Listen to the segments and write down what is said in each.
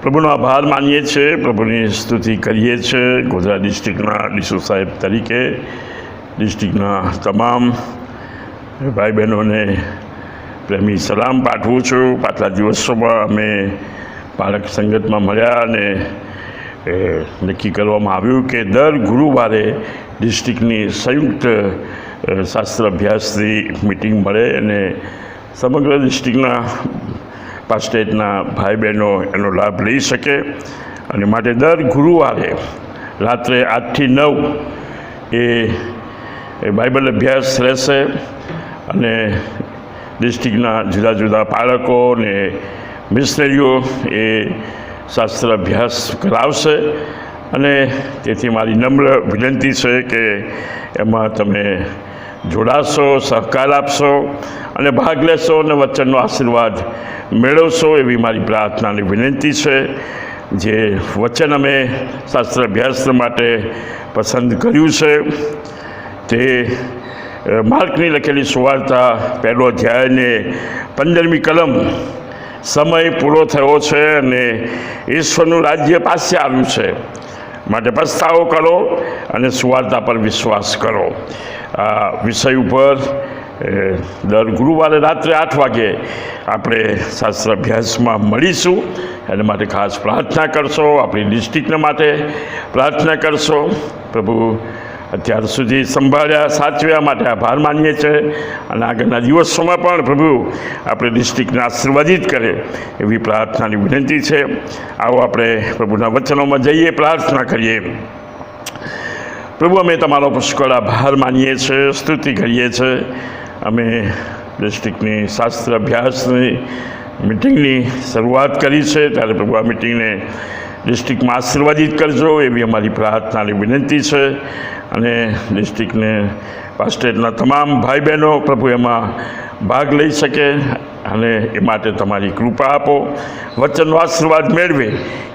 પ્રભુનો આભાર માનીએ છીએ, પ્રભુની સ્તુતિ કરીએ છીએ. ગોધરા ડિસ્ટ્રિક્ટના ડીસુ સાહેબ તરીકે ડિસ્ટ્રિક્ટના તમામ ભાઈ બહેનોને પ્રેમી સલામ પાઠવું છું. પાછલા દિવસોમાં અમે બાળક સંગતમાં મળ્યા અને નક્કી કરવામાં આવ્યું કે દર ગુરુવારે ડિસ્ટ્રિક્ટની સંયુક્ત શાસ્ત્ર અભ્યાસની મિટિંગ મળે અને સમગ્ર ડિસ્ટ્રિક્ટના સ્ટેટના ભાઈ બહેનો એનો લાભ લઈ શકે. અને માટે દર ગુરુવારે રાત્રે 8 થી 9 એ બાઇબલ અભ્યાસ રહેશે અને ડિસ્ટ્રિક્ટના જુદા જુદા બાળકો અને મિશનરીઓ એ શાસ્ત્ર અભ્યાસ કરાવશે. અને તેથી મારી નમ્ર વિનંતી છે કે એમાં તમે જોડાશો, સહકાર આપશો અને ભાગ લેશો અને વચનનો આશીર્વાદ મેળવશો એવી મારી પ્રાર્થના અને વિનંતી છે. જે વચન અમે શાસ્ત્ર અભ્યાસ માટે પસંદ કર્યું છે તે માર્કની લખેલી સુવાર્તા 1લો અધ્યાય ને 15મી કલમ. સમય પૂરો થયો છે અને ઈશ્વરનું રાજ્ય પાસે આવ્યું છે, માટે પસ્તાવો કરો અને સુવાર્તા પર વિશ્વાસ કરો. આ વિષય ઉપર દર ગુરુવારે રાત્રે 8 વાગે આપણે શાસ્ત્ર અભ્યાસમાં મળીશું. એના માટે ખાસ પ્રાર્થના કરશો. આપણી ડિસ્ટ્રિક્ટને માટે પ્રાર્થના કરશો. પ્રભુ અત્યાર સુધી સંભાળ્યા, સાચવ્યા માટે આભાર માનીએ છીએ અને આગળના દિવસોમાં પણ પ્રભુ આપણે ડિસ્ટ્રિક્ટને આશીર્વાદિત કરે એવી પ્રાર્થનાની વિનંતી છે. આવો આપણે પ્રભુના વચનોમાં જઈએ, પ્રાર્થના કરીએ. પ્રભુ, અમે તમારો પુષ્કળ આભાર માનીએ છીએ, સ્તુતિ કરીએ છીએ. અમે ડિસ્ટ્રિક્ટની શાસ્ત્ર અભ્યાસની મિટિંગની શરૂઆત કરી છે, ત્યારે પ્રભુ આ મિટિંગને ડિસ્ટ્રિક્ટમાં આશીર્વાદિત કરજો એવી અમારી પ્રાર્થનાની વિનંતી છે. અને ડિસ્ટ્રિક્ટને પાસ્ટેટના તમામ ભાઈ બહેનો પ્રભુ એમાં ભાગ લઈ શકે અને એ માટે તમારી કૃપા આપો, વચનનો આશીર્વાદ મેળવે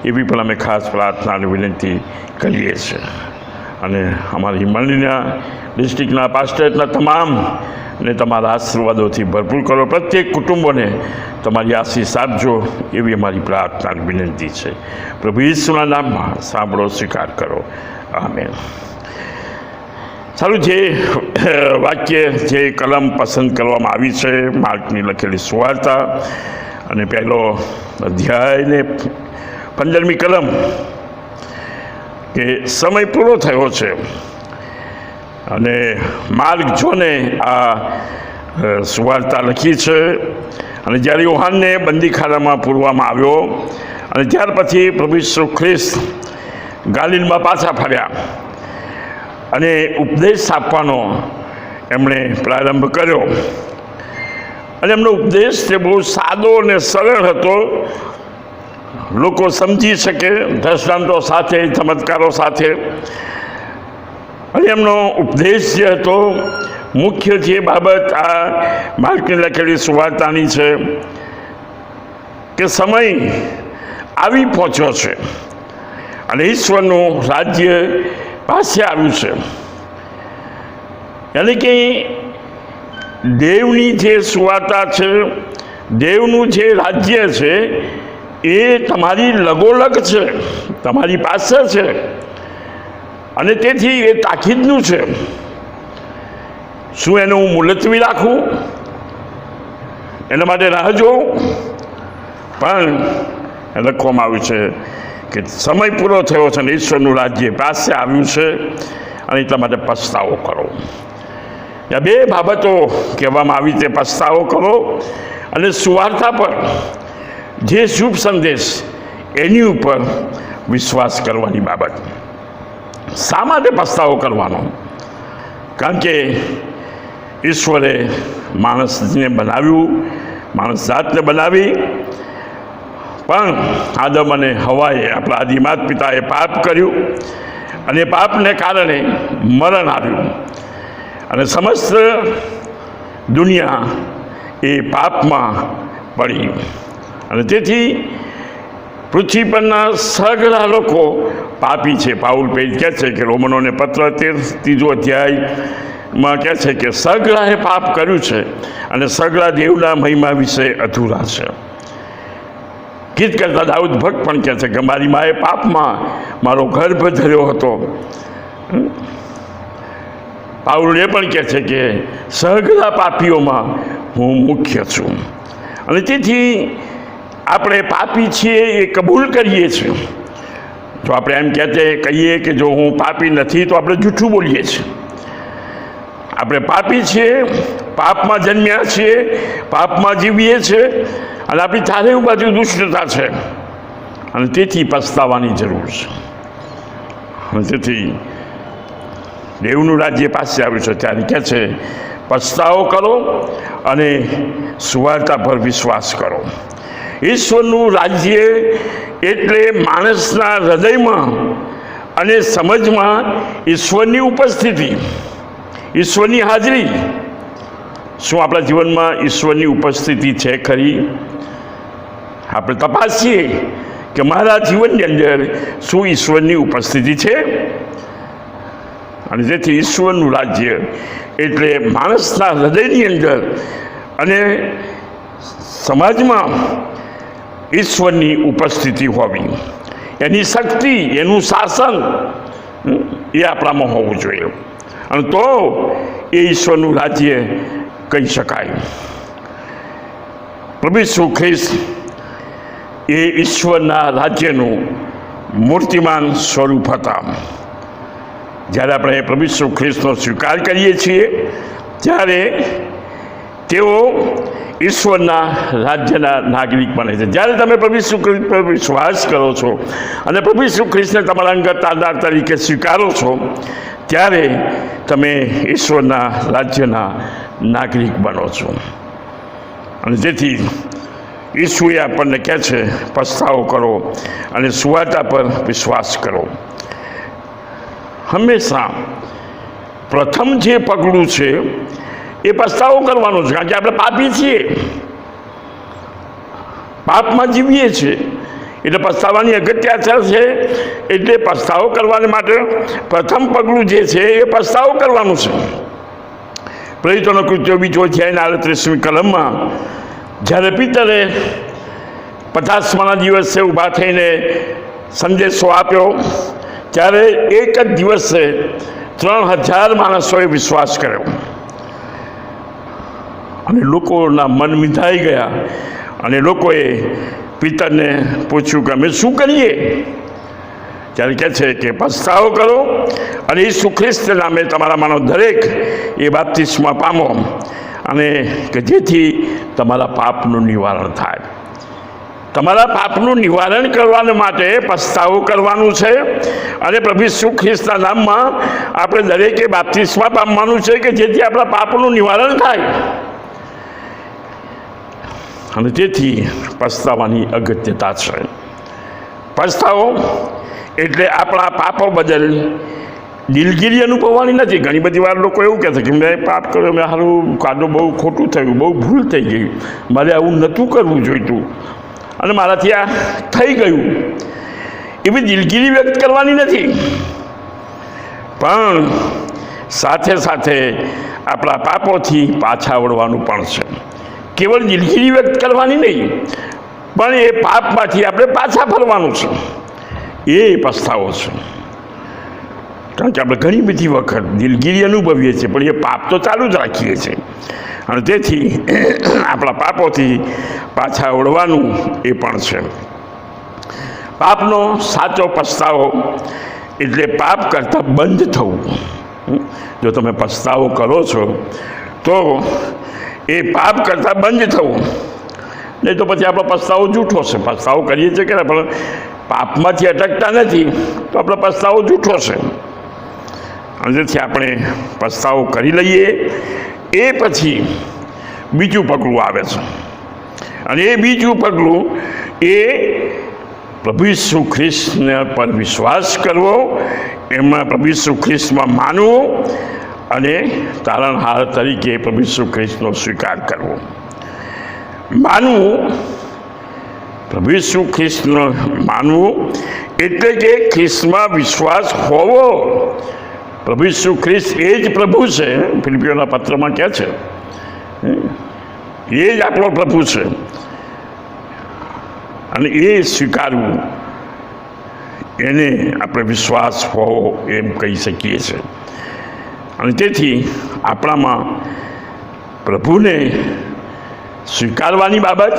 એવી પણ અમે ખાસ પ્રાર્થનાની વિનંતી કરીએ છીએ. અને અમારી મંડળીના ડિસ્ટ્રિક્ટના પાસ્ટેટના તમામ ને તમારા આશીર્વાદોથી ભરપૂર કરો. પ્રત્યેક કુટુંબોને તમારી આશીષ આપજો એવી અમારી પ્રાર્થનાની વિનંતી છે. પ્રભુ ઈસુના નામમાં સાંભળો, સ્વીકાર કરો. આમેન. સારું, જે વાક્ય, જે કલમ પસંદ કરવામાં આવી છે, માર્કની લખેલી સુવાર્તા અને પહેલો અધ્યાયને 15મી કલમ, કે સમય પૂરો થયો છે. અને માર્ક જોને આ સુવાર્તા લખી છે. અને જ્યારે યોહાનને બંદીખાનામાં પૂરવામાં આવ્યો અને ત્યાર પછી પ્રભુ ઈસુ ખ્રિસ્ત ગાલિલમાં પાછા ફર્યા અને ઉપદેશ આપવાનો એમણે પ્રારંભ કર્યો. અને એમનો ઉપદેશ તે બહુ સાદો અને સરળ હતો. લોકો સમજી શકે, દ્રષ્ટાંતો સાથે, ચમત્કારો સાથે. અને એમનો ઉપદેશ જે હતો, મુખ્ય જે બાબત આ માર્કની લખેલી સુવાર્તાની છે કે સમય આવી પહોંચ્યો છે અને ઈશ્વરનું રાજ્ય પાસે આવ્યું છે. એટલે કે દેવની જે સુવાર્તા છે, દેવનું જે રાજ્ય છે એ તમારી લગોલગ છે, તમારી પાસે છે. અને તેથી એ તાકીદનું છે. શું એને હું મુલતવી રાખું, એના માટે રાહ જોઉં? પણ લખવામાં આવ્યું છે કે સમય પૂરો થયો છે અને ઈશ્વરનું રાજ્ય પાસે આવ્યું છે અને એટલા માટે પસ્તાવો કરો. આ બે બાબતો કહેવામાં આવી છે, પસ્તાવો કરો અને સુવાર્તા પર, જે શુભ સંદેશ એની ઉપર વિશ્વાસ કરવાની બાબત. શા માટે પસ્તાવો કરવાનો? કારણ કે ઈશ્વરે માણસને બનાવ્યું, માણસ જાતને બનાવી, પણ આદમ અને હવાએ, આપણા આદિ માતા પિતાએ પાપ કર્યું અને પાપને કારણે મરણ આવ્યું અને સમસ્ત દુનિયા એ પાપમાં પડી. અને તેથી પૃથ્વી પરના સઘળા લોકો પાપી છે. પાઉલ પેજ કહે છે કે રોમનોને પત્ર 3 અધ્યાયમાં કહે છે કે સઘળાએ પાપ કર્યું છે અને સઘળા દેવના મહિમા વિશે અધૂરા છે. ગીત કરતા દાઉદ ભક્ત પણ કહે છે કે મારી માએ પાપમાં મારો ગર્ભ ધર્યો હતો. પાઉલ એ પણ કહે છે કે સઘળા પાપીઓમાં હું મુખ્ય છું. અને તેથી આપણે પાપી છીએ એ કબૂલ કરીએ છીએ. જો આપણે એમ કહીએ કે જો હું પાપી નથી તો આપણે જૂઠું બોલીએ છીએ. આપણે પાપી છીએ, પાપમાં જન્મ્યા છીએ, પાપમાં જીવીએ છીએ અને આપણી ચારે બાજુ દુષ્ટતા છે અને તેથી પસ્તાવાની જરૂર છે. અને તેથી દેવનું રાજ્ય પાસે આવ્યું છે ત્યારે કહે છે પસ્તાવો કરો અને સુવાર્તા પર વિશ્વાસ કરો. ઈશ્વરનું રાજ્ય એટલે માણસના હૃદયમાં અને સમજમાં ઈશ્વરની ઉપસ્થિતિ, ઈશ્વરની હાજરી. શું આપણા જીવનમાં ઈશ્વરની ઉપસ્થિતિ છે ખરી? આપણે તપાસીએ કે મારા જીવનની અંદર શું ઈશ્વરની ઉપસ્થિતિ છે. અને જેથી ઈશ્વરનું રાજ્ય એટલે માણસના હૃદયની અંદર અને સમાજમાં ઈશ્વરની ઉપસ્થિતિ હોવી, એની શક્તિ, એનું શાસન એ આપણામાં હોવું જોઈએ. અને તો એ ઈશ્વરનું રાજ્ય કહી શકાય. પ્રભુ ઈસુ ખ્રિસ્ત એ ઈશ્વરના રાજ્યનું મૂર્તિમાન સ્વરૂપ હતા. જ્યારે આપણે પ્રભુ ઈસુ ખ્રિસ્તનો સ્વીકાર કરીએ છીએ ત્યારે તેઓ ઈશ્વરના રાજ્યના નાગરિક બને છે. જ્યારે તમે પ્રભુ ઈસુ ખ્રિસ્ત પર વિશ્વાસ કરો છો અને પ્રભુ ઈસુ ખ્રિસ્તને તમારા અંગત આધાર તરીકે સ્વીકારો છો ત્યારે તમે ઈશ્વરના રાજ્યના નાગરિક બનો છો. અને જેથી ઈસુએ આપણને કહે છે પસ્તાવો કરો અને સુવાર્તા પર વિશ્વાસ કરો. હંમેશા પ્રથમ જે પગલું છે એ પસ્તાવો કરવાનો છે, કારણ કે આપણે પાપી છીએ, પાપમાં જીવીએ છીએ, એટલે પસ્તાવાની અગત્યતા છે. એટલે પસ્તાવો કરવા માટે પ્રથમ પગલું જે છે એ પસ્તાવો કરવાનું છે. પ્રેરિતોનો કૃત્યો 2 અધ્યાયના 38મી કલમમાં જ્યારે પિતરે 50મા દિવસે ઊભા થઈને સંદેશો આપ્યો ત્યારે એક જ દિવસે 3000 માણસોએ વિશ્વાસ કર્યો અને લોકોના મન મીંધાઈ ગયા. અને લોકોએ પિતરને પૂછ્યું કે અમે શું કરીએ? ત્યારે કહે છે કે પસ્તાવો કરો અને ઈસુ ખ્રિસ્ત નામે તમારામાંનો દરેક એ બાપ્તિસ્મા પામો, અને કે જેથી તમારા પાપનું નિવારણ થાય. તમારા પાપનું નિવારણ કરવા માટે પસ્તાવો કરવાનું છે અને પ્રભુ ઈસુ ખ્રિસ્તના નામમાં આપણે દરેકે બાપ્તિસ્મા પામવાનું છે કે જેથી આપણા પાપનું નિવારણ થાય. અને તેથી પસ્તાવાની અગત્યતા છે. પસ્તાવો એટલે આપણા પાપો બદલ દિલગીરી અનુભવવાની નથી. ઘણી બધી વાર લોકો એવું કહે છે કે મેં પાપ કર્યો, મેં સારું કાદો બહુ ખોટું થયું, બહુ ભૂલ થઈ ગઈ, મારે આવું નહોતું કરવું જોઈતું અને મારાથી આ થઈ ગયું. એવી દિલગીરી વ્યક્ત કરવાની નથી, પણ સાથે સાથે આપણા પાપોથી પાછા વળવાનું પણ છે. કેવળ દિલગીરી વ્યક્ત કરવાની નહીં, પણ એ પાપમાંથી આપણે પાછા ફરવાનું છે. એ પસ્તાવો છે. કારણ કે આપણે ઘણી બધી વખત દિલગીરી અનુભવીએ છીએ પણ એ પાપ તો ચાલુ જ રાખીએ છીએ. અને તેથી આપણા પાપોથી પાછા વળવાનું એ પણ છે. પાપનો સાચો પસ્તાવો એટલે પાપ કરતાં બંધ થવું. જો તમે પસ્તાવો કરો છો તો એ પાપ કરતાં બંધ થવું, નહીં તો પછી આપણો પસ્તાવો જૂઠો છે. પસ્તાવો કરીએ છીએ કે પણ પાપમાંથી અટકતા નથી તો આપણો પસ્તાવો જૂઠો છે. અને જેથી આપણે પસ્તાવો કરી લઈએ એ પછી બીજું પગલું આવે છે. અને એ બીજું પગલું એ પ્રભુ ઈસુ ખ્રિસ્તને પર વિશ્વાસ કરવો, એમાં પ્રભુ ઈસુ ખ્રિસ્તમાં માનવું અને તારણહાર તરીકે પ્રભુ ઈસુ ખ્રિસ્તનો સ્વીકાર કરવો. માનવું, પ્રભુ ઈસુ ખ્રિસ્તનો માનવું એટલે કે ખ્રિસ્તમાં વિશ્વાસ હોવો. પ્રભુ ઈસુ ખ્રિસ્ત એ જ પ્રભુ છે. ફિલિપીઓના પત્રમાં કહે છે એ જ આપણો પ્રભુ છે અને એ સ્વીકારવું, એને આપણે વિશ્વાસ હોવો એમ કહી શકીએ છીએ. અને તેથી આપણામાં પ્રભુને સ્વીકારવાની બાબત,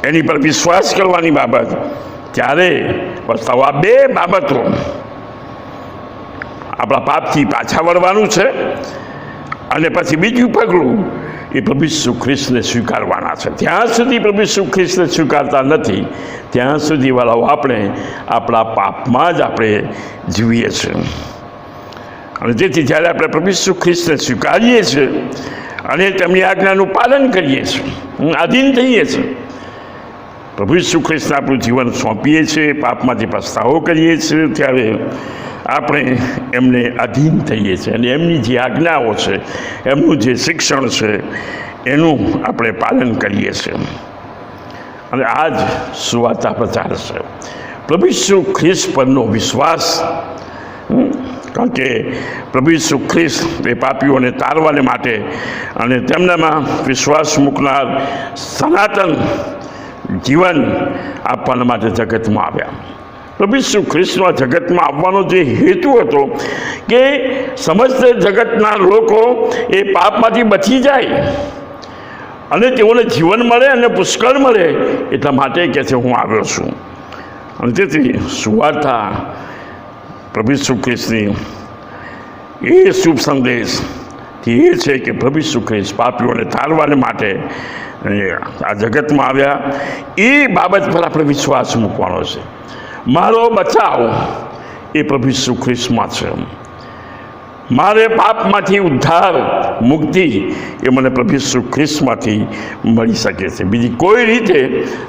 એની પર વિશ્વાસ કરવાની બાબત, ત્યારે પસ્તાવો, આ બે બાબતો આપણા પાપથી પાછા વળવાનું છે. અને પછી બીજું પગલું એ પ્રભુ ઈસુ ખ્રિસ્તને સ્વીકારવાના છે. ત્યાં સુધી પ્રભુ ઈસુ ખ્રિસ્તને સ્વીકારતા નથી ત્યાં સુધી વાળાઓ આપણે આપણા પાપમાં જ આપણે જીવીએ છીએ. અને તેથી જ્યારે આપણે પ્રભુ ઈસુ ખ્રિસ્તને સ્વીકારીએ છીએ અને તેમની આજ્ઞાનું પાલન કરીએ છીએ, આધીન થઈએ છીએ, પ્રભુ ઈસુ ખ્રિસ્તને આપણું જીવન સોંપીએ છીએ, પાપમાંથી પસ્તાવો કરીએ છીએ, ત્યારે આપણે એમને આધીન થઈએ છીએ અને એમની જે આજ્ઞાઓ છે, એમનું જે શિક્ષણ છે, એનું આપણે પાલન કરીએ છીએ. અને આ જ સુવાર્તા પ્રચાર છે. પ્રભુ ઈસુ ખ્રિસ્ત પરનો વિશ્વાસ, કારણ કે પ્રભુ ઈસુ ખ્રિસ્ત એ પાપીઓને તારવાને માટે અને તેમનામાં વિશ્વાસ મૂકનાર સનાતન જીવન આપવાના માટે જગતમાં આવ્યા. પ્રભુ ઈસુ ખ્રિસ્તનો આ જગતમાં આવવાનો જે હેતુ હતો કે સમસ્ત જગતના લોકો એ પાપમાંથી બચી જાય અને તેઓને જીવન મળે અને પુષ્કળ મળે, એટલા માટે કહે છે હું આવ્યો છું. અને તેથી સુવાર્તા પ્રભુ ઈસુ ખ્રિસ્તની એ શુભ સંદેશ એ છે કે પ્રભુ ઈસુ ખ્રિસ્ત પાપીઓને તારવાને માટે આ જગતમાં આવ્યા. એ બાબત પર આપણે વિશ્વાસ મૂકવાનો છે. મારો બચાવ એ પ્રભુ ઈસુ ખ્રિસ્તમાં છે. મારે પાપમાંથી ઉદ્ધાર મુક્તિ એ મને પ્રભુ ઈસુ ખ્રિસ્તમાંથી મળી શકે છે. બીજી કોઈ રીતે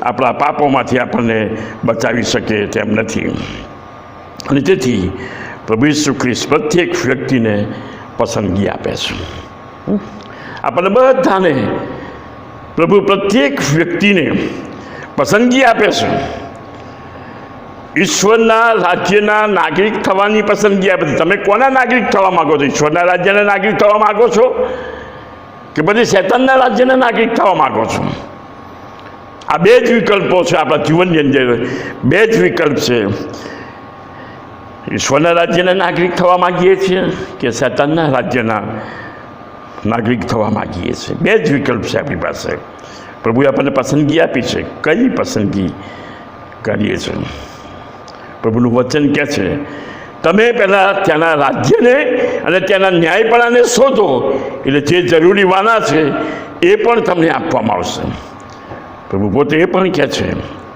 આપણા પાપોમાંથી આપણને બચાવી શકે તેમ નથી. અને તેથી પ્રભુ ઈસુ ખ્રિસ્ત પ્રત્યેક વ્યક્તિને પસંદગી આપે છે. આપણને બધાને પ્રભુ પ્રત્યેક વ્યક્તિને પસંદગી આપે છે. ઈશ્વરના રાજ્યના નાગરિક થવાની પસંદગી આપે છે. તમે કોના નાગરિક થવા માગો છો? ઈશ્વરના રાજ્યના નાગરિક થવા માગો છો કે પછી શૈતાનના રાજ્યના નાગરિક થવા માગો છો? આ બે જ વિકલ્પો છે આપણા જીવનની અંદર. બે જ વિકલ્પ છે. ઈશ્વરના રાજ્યના નાગરિક થવા માગીએ છીએ કે શૈતાનના રાજ્યના નાગરિક થવા માગીએ છીએ. બે જ વિકલ્પ છે આપણી પાસે. પ્રભુએ આપણને પસંદગી આપી છે. કઈ પસંદગી કરીએ છીએ? પ્રભુનું વચન કહે છે તમે પહેલાં ત્યાંના રાજ્યને અને ત્યાંના ન્યાયપણાને શોધો, એટલે જે જરૂરી વાના છે એ પણ તમને આપવામાં આવશે. પ્રભુ પોતે એ પણ કહે છે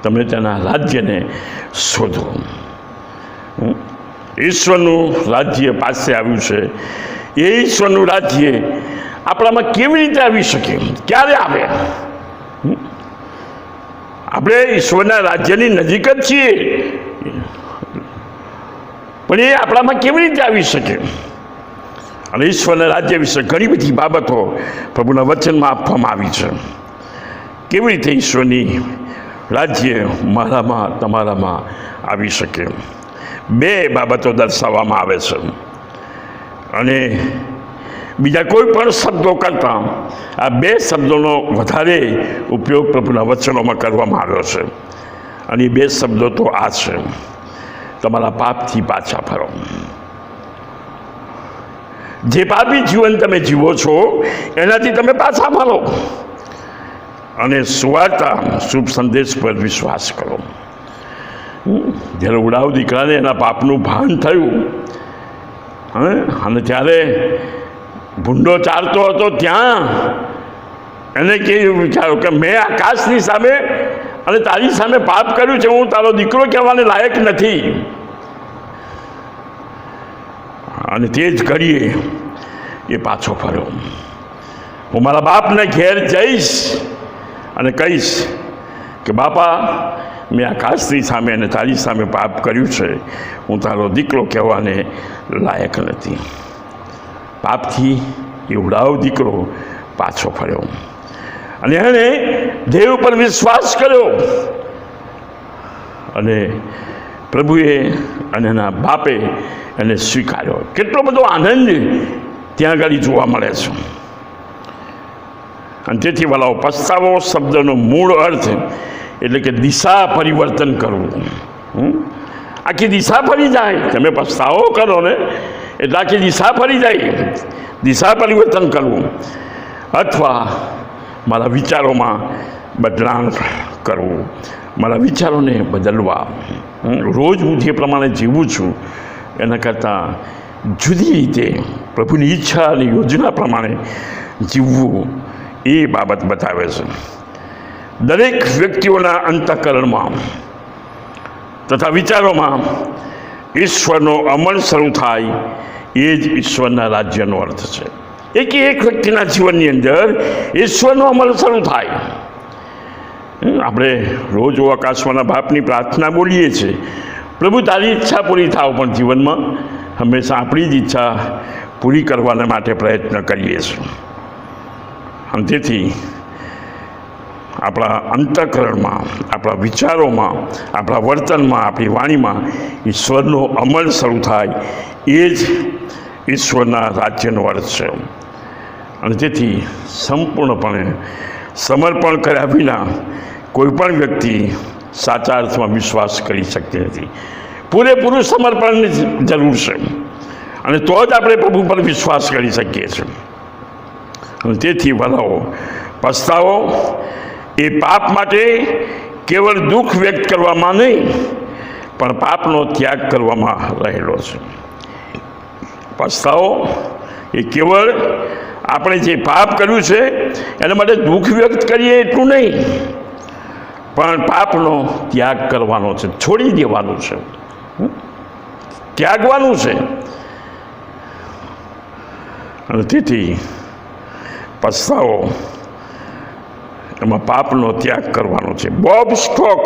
તમે ત્યાંના રાજ્યને શોધો. ઈશ્વરનું રાજ્ય પાસે આવ્યું છે. એ ઈશ્વરનું રાજ્ય આપણામાં કેવી રીતે આવી શકે? ક્યારે આવે? આપણે ઈશ્વરના રાજ્યની નજીક જ છીએ, પણ એ આપણામાં કેવી રીતે આવી શકે? અને ઈશ્વરના રાજ્ય વિશે ઘણી બધી બાબતો પ્રભુના વચનમાં આપવામાં આવી છે. કેવી રીતે ઈશ્વરની રાજ્ય મારામાં તમારામાં આવી શકે? બે બાબતો દર્શાવવામાં આવે છે. અને બીજા કોઈ પણ શબ્દો કરતાં આ બે શબ્દોનો વધારે ઉપયોગ પ્રભુના વચનોમાં કરવામાં આવ્યો છે. અને એ બે શબ્દો તો આ છે, તમારા પાપથી પાછા ફરો. જે પાપી જીવન તમે જીવો છો એનાથી તમે પાછા ફરો અને સુવાર્તા શુભ સંદેશ પર વિશ્વાસ કરો. જ્યારે ઉડાવ દીકરાને એના પાપનું ભાન થયું અને ત્યારે ભૂંડો ચાલતો હતો, ત્યાં એને કેવું વિચાર્યું કે મેં આકાશની સામે અને તારી સામે પાપ કર્યું છે, હું તારો દીકરો કહેવાને લાયક નથી. અને તે જ ઘડીએ એ પાછો ફર્યો. હું મારા બાપને ઘેર જઈશ અને કહીશ કે બાપા, મેં આકાશની સામે અને તારી સામે પાપ કર્યું છે, હું તારો દીકરો કહેવાને લાયક નથી. પાપથી એ ઉડાવ દીકરો પાછો ફર્યો અને એણે દેવ પર વિશ્વાસ કર્યો. અને પ્રભુએ અને એના બાપે એને સ્વીકાર્યો. કેટલો બધો આનંદ ત્યાં આગળ જોવા મળે છે. અને તેથી વાલાઓ, પસ્તાવો શબ્દનો મૂળ અર્થ એટલે કે દિશા પરિવર્તન કરવું. આખી દિશા ફરી જાય. તમે પસ્તાવો કરો ને એટલે આખી દિશા ફરી જાય. દિશા પરિવર્તન કરવું, અથવા મારા વિચારોમાં બદલાણ કરવું, મારા વિચારોને બદલવા. રોજ હું જે પ્રમાણે જીવું છું એના કરતાં જુદી રીતે પ્રભુની ઈચ્છા અને યોજના પ્રમાણે જીવવું, એ બાબત બતાવે છે. દરેક વ્યક્તિઓના અંતઃકરણમાં તથા વિચારોમાં ઈશ્વરનો અમલ શરૂ થાય, એ જ ઈશ્વરના રાજ્યનો અર્થ છે. એક વ્યક્તિના જીવનની અંદર ઈશ્વરનો અમલ શરૂ થાય. આપણે રોજ આકાશવાળા બાપની પ્રાર્થના બોલીએ છીએ, પ્રભુ તારી ઈચ્છા પૂરી થાવ, પણ જીવનમાં હંમેશા આપણી જ ઈચ્છા પૂરી કરવાના માટે પ્રયત્ન કરીએ છીએ. અને તેથી આપણા અંતઃકરણમાં, આપણા વિચારોમાં, આપણા વર્તનમાં, આપણી વાણીમાં ઈશ્વરનો અમલ શરૂ થાય, એ જ ઈશ્વરના રાજ્યનો અર્થ છે. અને તેથી સંપૂર્ણપણે સમર્પણ કર્યા વિના કોઈ પણ વ્યક્તિ સાચા અર્થમાં વિશ્વાસ કરી શકતી નથી. પૂરેપૂરું સમર્પણની જરૂર છે, અને તો જ આપણે પ્રભુ પર વિશ્વાસ કરી શકીએ છીએ. અને તેથી વલાઓ, પસ્તાવો એ પાપ માટે કેવળ દુઃખ વ્યક્ત કરવામાં નહીં, પણ પાપનો ત્યાગ કરવામાં રહેલો છે. પસ્તાવો એ કેવળ આપણે જે પાપ કર્યું છે એના માટે દુઃખ વ્યક્ત કરીએ એટલું નહીં, પણ પાપનો ત્યાગ કરવાનો છે, છોડી દેવાનું છે, ત્યાગવાનું છે. અને તેથી પસ્તાવો એમાં પાપનો ત્યાગ કરવાનો છે. બોબ સ્ટોક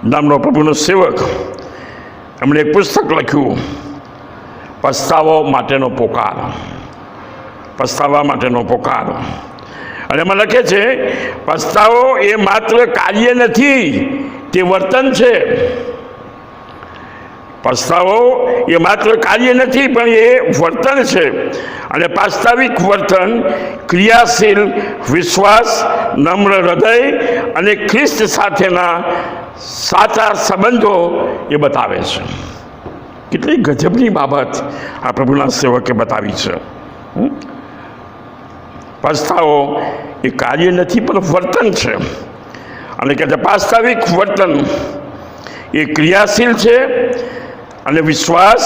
નામનો પ્રભુનો સેવક, એમણે એક પુસ્તક લખ્યું, પસ્તાવો માટેનો પોકાર. પસ્તાવા માટેનો પોકાર. અને એમાં લખે છે, પસ્તાવો એ માત્ર કાર્ય નથી, તે વર્તન છે. પસ્તાવો એ માત્ર કાર્ય નથી, પણ એ વર્તન છે. અને વાસ્તવિક વર્તન ક્રિયાશીલ વિશ્વાસ, નમ્ર હૃદય અને ખ્રિસ્ત સાથેના સાચા સંબંધો એ બતાવે છે. કેટલી ગજબની બાબત આ પ્રભુના સેવકે બતાવી છે. પસ્તાવો એ કાર્ય નથી, પણ વર્તન છે. અને કહે છે વાસ્તવિક વર્તન એ ક્રિયાશીલ છે, અને વિશ્વાસ,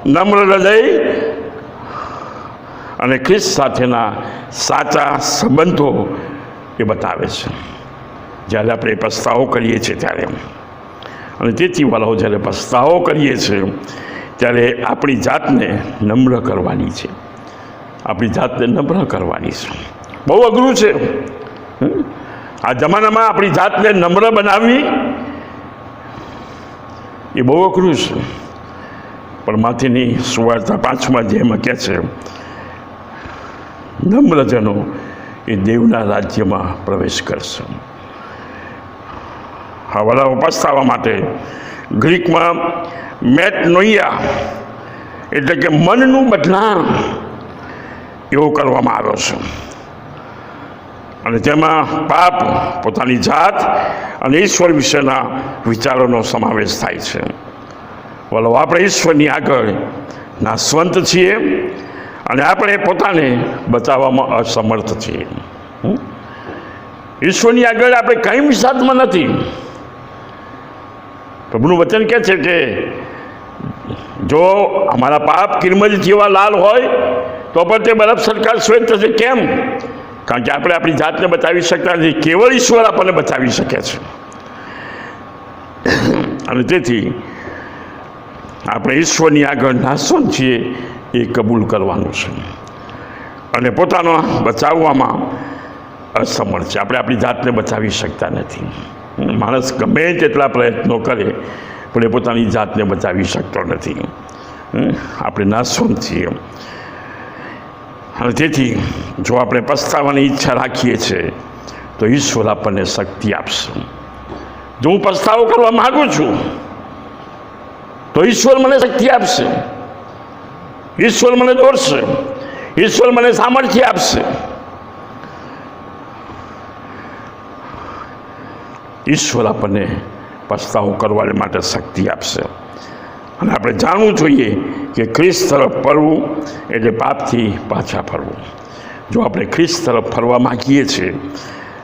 નમ્ર હૃદય અને ખ્રિસ્ત સાથેના સાચા સંબંધો એ બતાવે છે. જ્યારે આપણે પસ્તાવો કરીએ છીએ ત્યારે, અને તેથી વાલાઓ, જ્યારે પસ્તાવો કરીએ છીએ ત્યારે આપણી જાતને નમ્ર કરવાની છે. આપણી જાતને નમ્ર કરવાની છે. બહુ અઘરું છે આ જમાનામાં. આપણી જાતને નમ્ર બનાવવી એ બહુ અઘરું છે. પણ માથેની સુવાર્તા 5માં જેમાં કહે છે, નમ્રજનો એ દેવના રાજ્યમાં પ્રવેશ કરશે. હવાલાઓ પસ્તાવા માટે ગ્રીકમાં મેટનોઇયા એટલે કે મનનું બદલાણ એવો કરવામાં આવ્યો છે. અને તેમાં પાપ, પોતાની જાત અને ઈશ્વર વિશેના વિચારોનો સમાવેશ થાય છે. વલો આપણે ઈશ્વરની આગળ નાશવંત છીએ, અને આપણે પોતાને બચાવવામાં અસમર્થ છીએ. ઈશ્વરની આગળ આપણે કંઈ વિસાતમાં નથી. પ્રભુનું વચન કહે છે કે જો અમારા પાપ કિરમજ જેવા લાલ હોય તો પણ તે બરફ સરકાર શ્વેત થશે. કેમ? કારણ કે આપણે આપણી જાતને બચાવી શકતા નથી, કેવળ ઈશ્વર આપણને બચાવી શકે છે. અને તેથી આપણે ઈશ્વરની આગળ નાશવંત છીએ એ કબૂલ કરવાનું છે, અને પોતાનો બચાવવામાં અસમર્થ છે. આપણે આપણી જાતને બચાવી શકતા નથી. માણસ ગમે તેટલા પ્રયત્નો કરે પણ એ પોતાની જાતને બચાવી શકતો નથી. આપણે નાશવંત છીએ. અને તેથી જો આપણે પસ્તાવાની ઈચ્છા રાખીએ છીએ તો ઈશ્વર આપણને શક્તિ આપશે. જો હું પસ્તાવો કરવા માગું છું તો ઈશ્વર મને શક્તિ આપશે, ઈશ્વર મને દોરશે, ઈશ્વર મને સામર્થ્ય આપશે. ઈશ્વર આપણને પસ્તાવો કરવા માટે શક્તિ આપશે. અને આપણે જાણવું જોઈએ કે ખ્રિસ્ત તરફ ફરવું એટલે પાપથી પાછા ફરવું. જો આપણે ખ્રિસ્ત તરફ ફરવા માગીએ છીએ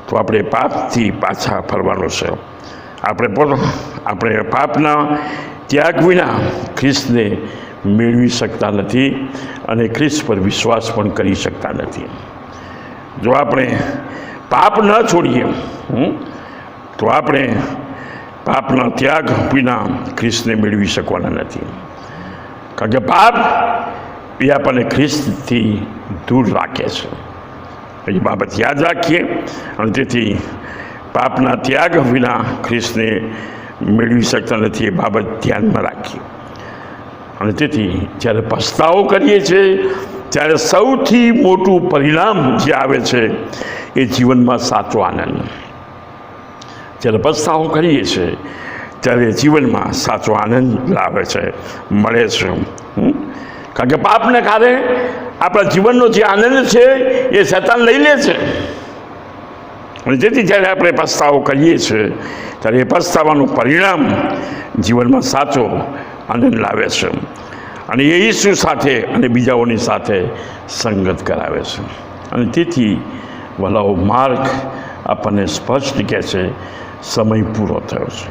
તો આપણે પાપથી પાછા ફરવાનું છે. આપણે પાપના ત્યાગ વિના ખ્રિસ્તને મેળવી શકતા નથી, અને ખ્રિસ્ત પર વિશ્વાસ પણ કરી શકતા નથી. જો આપણે પાપ ન છોડીએ તો આપણે પાપના ત્યાગ વિના ખ્રિસ્તને મેળવી શકવાના નથી. કારણ કે પાપ એ આપણને ખ્રિસ્તથી દૂર રાખે છે. એ બાબત યાદ રાખીએ. અને તેથી પાપના ત્યાગ વિના ખ્રિસ્તને મેળવી શકતા નથી, એ બાબત ધ્યાનમાં રાખીએ. અને તેથી જ્યારે પસ્તાવો કરીએ છીએ ત્યારે સૌથી મોટું પરિણામ જે આવે છે એ જીવનમાં સાચો આનંદ. જ્યારે પસ્તાવો કરીએ છીએ ત્યારે જીવનમાં સાચો આનંદ લાવે છે, મળે છે. કારણ કે પાપને કારણે આપણા જીવનનો જે આનંદ છે એ શૈતાન લઈ લે છે. અને તેથી જ્યારે આપણે પસ્તાવો કરીએ છીએ ત્યારે એ પસ્તાવાનું પરિણામ જીવનમાં સાચો આનંદ લાવે છે અને એ ઈસુ સાથે અને બીજાઓની સાથે સંગત કરાવે છે. અને તેથી વલાઓ માર્ગ આપણને સ્પષ્ટ કહે છે સમય પૂરો થયો છે.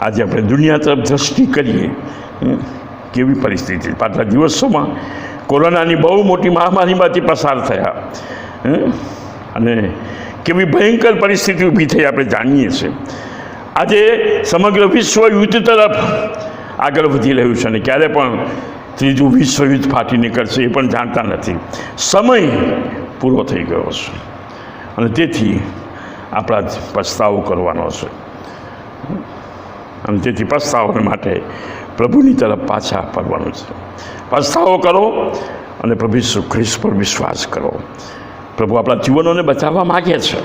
આજે આપણે દુનિયા તરફ દ્રષ્ટિ કરીએ, કેવી પરિસ્થિતિ પાછલા દિવસોમાં કોરોનાની બહુ મોટી મહામારીમાંથી પસાર થયા અને કેવી ભયંકર પરિસ્થિતિ ઊભી થઈ આપણે જાણીએ છીએ. આજે સમગ્ર વિશ્વ યુદ્ધ તરફ આગળ વધી રહ્યું છે અને ક્યારે પણ ત્રીજું વિશ્વયુદ્ધ ફાટી નીકળશે એ પણ જાણતા નથી. સમય પૂરો થઈ ગયો છે અને તેથી આપણા પસ્તાવો કરવાનો છે અને તેથી પસ્તાવા માટે પ્રભુની તરફ પાછા ફરવાનું છે. પસ્તાવો કરો અને પ્રભુ ઈસુ ખ્રિસ્ત પર વિશ્વાસ કરો. પ્રભુ આપણા જીવનોને બચાવવા માગે છે.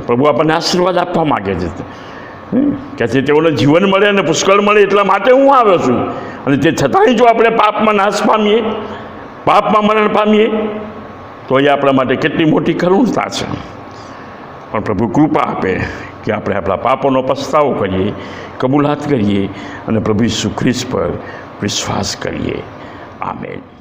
પ્રભુ આપણને આશીર્વાદ આપવા માગે છે કે છે તેઓને જીવન મળે અને પુષ્કળ મળે એટલા માટે હું આવ્યો છું. અને તે છતાંય જો આપણે પાપમાં નાશ પામીએ, પાપમાં મરણ પામીએ તો એ આપણા માટે કેટલી મોટી કરુણતા છે. પણ પ્રભુ કૃપા આપે કે આપણે આપણા પાપોનો પસ્તાવો કરીએ, કબૂલાત કરીએ અને પ્રભુ ઈસુ ખ્રિસ્ત પર વિશ્વાસ કરીએ. આમેન.